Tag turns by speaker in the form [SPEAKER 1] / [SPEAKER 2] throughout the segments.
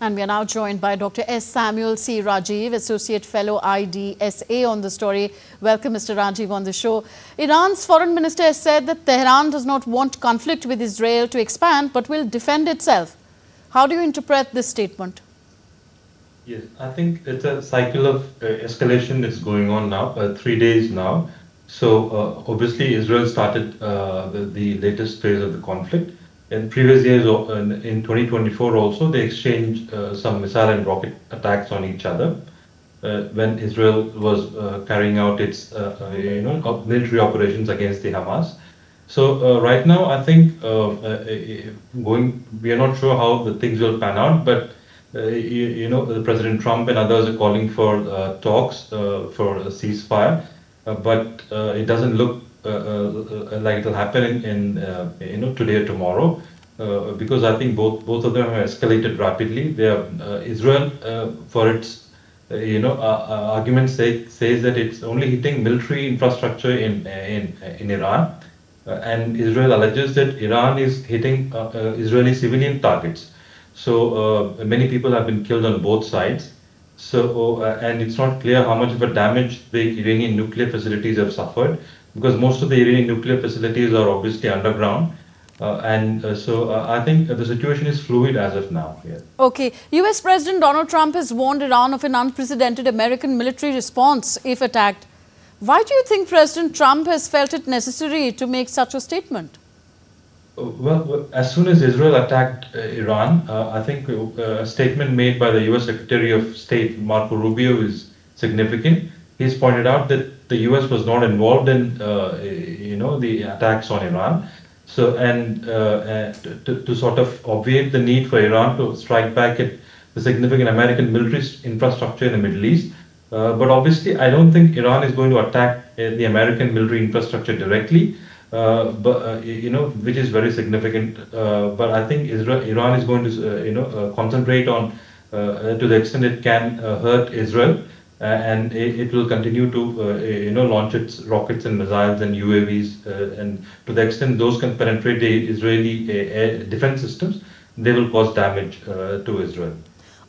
[SPEAKER 1] And we are now joined by Dr. S. Samuel C. Rajiv, Associate Fellow IDSA on the story. Welcome, Mr. Rajiv, on the show. Iran's foreign minister has said that Tehran does not want conflict with Israel to expand, but will defend itself. How do you interpret this statement?
[SPEAKER 2] Yes, I think it's a cycle of escalation that's going on now, 3 days now. So obviously Israel started the latest phase of the conflict. In previous years, in 2024 also, they exchanged some missile and rocket attacks on each other when Israel was carrying out its military operations against the Hamas. So right now, I think we are not sure how the things will pan out, but President Trump and others are calling for talks for a ceasefire, but it doesn't look like it will happen in today or tomorrow, because I think both of them have escalated rapidly. They are Israel for its argument says that it's only hitting military infrastructure in Iran, and Israel alleges that Iran is hitting Israeli civilian targets. So many people have been killed on both sides. So and it's not clear how much of a damage the Iranian nuclear facilities have suffered, because most of the Iranian nuclear facilities are obviously underground. So I think the situation is fluid as of now. Yeah.
[SPEAKER 1] Okay. US President Donald Trump has warned Iran of an unprecedented American military response if attacked. Why do you think President Trump has felt it necessary to make such a statement?
[SPEAKER 2] Well, as soon as Israel attacked Iran, I think a statement made by the US Secretary of State, Marco Rubio, is significant. He's pointed out that the US was not involved in, the attacks on Iran. So, and to sort of obviate the need for Iran to strike back at the significant American military infrastructure in the Middle East. But obviously, I don't think Iran is going to attack the American military infrastructure directly. Which is very significant. But I think Iran is going to, concentrate on, to the extent it can hurt Israel, and it will continue to, launch its rockets and missiles and UAVs, and to the extent those can penetrate the Israeli air defense systems, they will cause damage to Israel.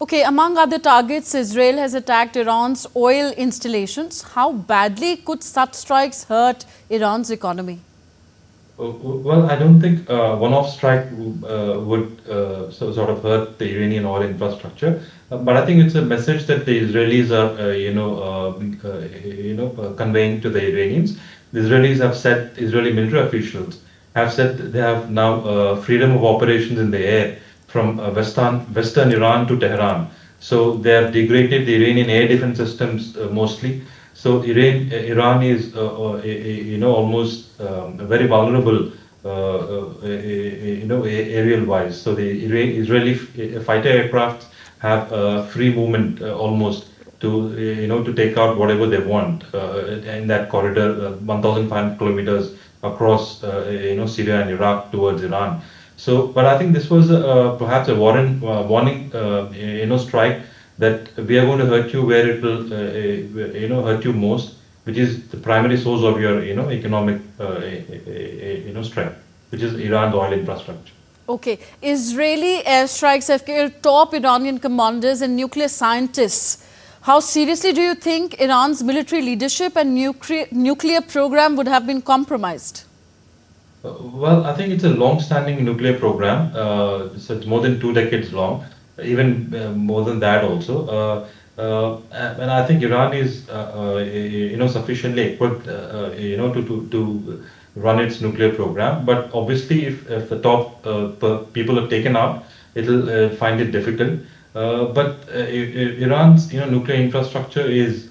[SPEAKER 1] Okay, among other targets, Israel has attacked Iran's oil installations. How badly could such strikes hurt Iran's economy?
[SPEAKER 2] Well, I don't think one-off strike would sort of hurt the Iranian oil infrastructure, but I think it's a message that the Israelis are, conveying to the Iranians. The Israelis have said, Israeli military officials have said that they have now freedom of operations in the air from Western Iran to Tehran. So they have degraded the Iranian air defense systems mostly. So Iran is, almost very vulnerable, aerial-wise. So the Israeli fighter aircraft have free movement almost to, to take out whatever they want in that corridor, 1,500 kilometers across, Syria and Iraq towards Iran. So, but I think this was perhaps a warning, strike, that we are going to hurt you where it will, hurt you most, which is the primary source of your, economic, strength, which is Iran's oil infrastructure.
[SPEAKER 1] Okay. Israeli airstrikes have killed top Iranian commanders and nuclear scientists. How seriously do you think Iran's military leadership and nuclear program would have been compromised?
[SPEAKER 2] Well, I think it's a long-standing nuclear program. So it's more than 2 decades long. Even more than that also, and I think Iran is sufficiently equipped to run its nuclear program. But obviously, if the top people are taken out, it'll find it difficult. But Iran's nuclear infrastructure is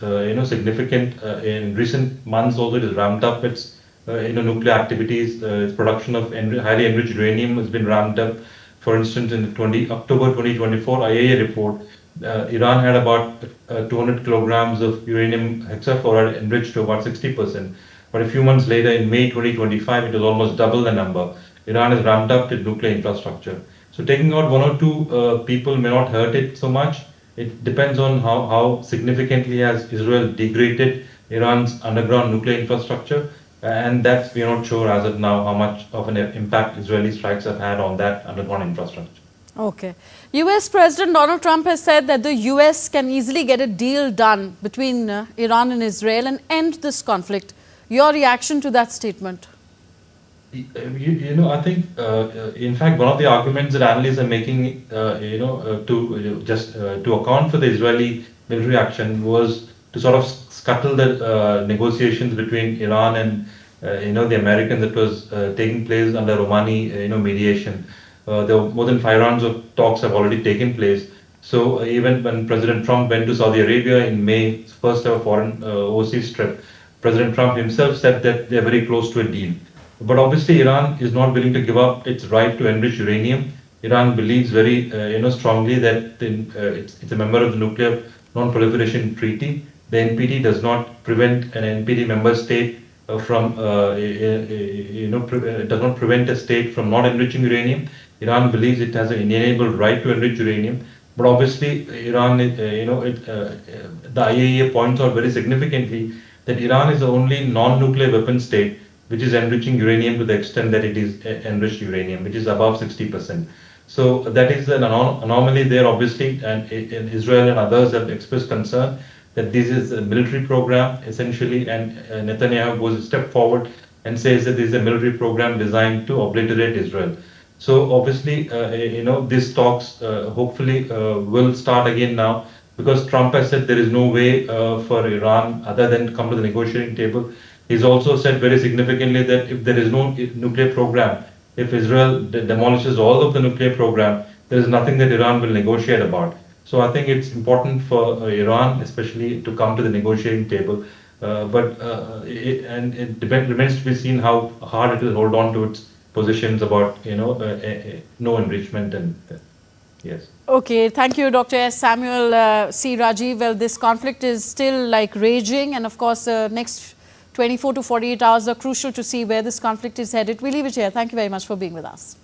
[SPEAKER 2] significant. In recent months, also it has ramped up its nuclear activities. Its production of highly enriched uranium has been ramped up. For instance, in October 2024 IAEA report, Iran had about 200 kilograms of uranium hexafluoride enriched to about 60%. But a few months later, in May 2025, it was almost double the number. Iran has ramped up its nuclear infrastructure. So taking out 1 or 2 people may not hurt it so much. It depends on how significantly has Israel degraded Iran's underground nuclear infrastructure. And we are not sure as of now how much of an impact Israeli strikes have had on that underground infrastructure.
[SPEAKER 1] Okay. US President Donald Trump has said that the US can easily get a deal done between Iran and Israel and end this conflict. Your reaction to that statement?
[SPEAKER 2] I think, in fact, one of the arguments that analysts are making, to account for the Israeli military action was to sort of scuttle the negotiations between Iran and, the Americans that was taking place under Romani, mediation. There were more than 5 rounds of talks have already taken place. So even when President Trump went to Saudi Arabia in May, first ever foreign overseas trip, President Trump himself said that they're very close to a deal. But obviously, Iran is not willing to give up its right to enrich uranium. Iran believes very, strongly that it's a member of the Nuclear Non-Proliferation Treaty. The NPT does not prevent an NPT member state does not prevent a state from not enriching uranium. Iran believes it has an inalienable right to enrich uranium. But obviously, Iran, the IAEA points out very significantly that Iran is the only non-nuclear weapon state which is enriching uranium to the extent that it is enriched uranium, which is above 60%. So that is an anomaly there, obviously, and Israel and others have expressed concern that this is a military program, essentially, and Netanyahu goes a step forward and says that this is a military program designed to obliterate Israel. So obviously, these talks hopefully will start again now, because Trump has said there is no way for Iran other than to come to the negotiating table. He's also said very significantly that if there is no nuclear program, if Israel demolishes all of the nuclear program, there is nothing that Iran will negotiate about. So I think it's important for Iran, especially, to come to the negotiating table. It remains to be seen how hard it will hold on to its positions about no enrichment and yes.
[SPEAKER 1] Okay, thank you, Dr. S. Samuel C. Rajiv. Well, this conflict is still like raging, and of course, next 24 to 48 hours are crucial to see where this conflict is headed. We leave it here. Thank you very much for being with us.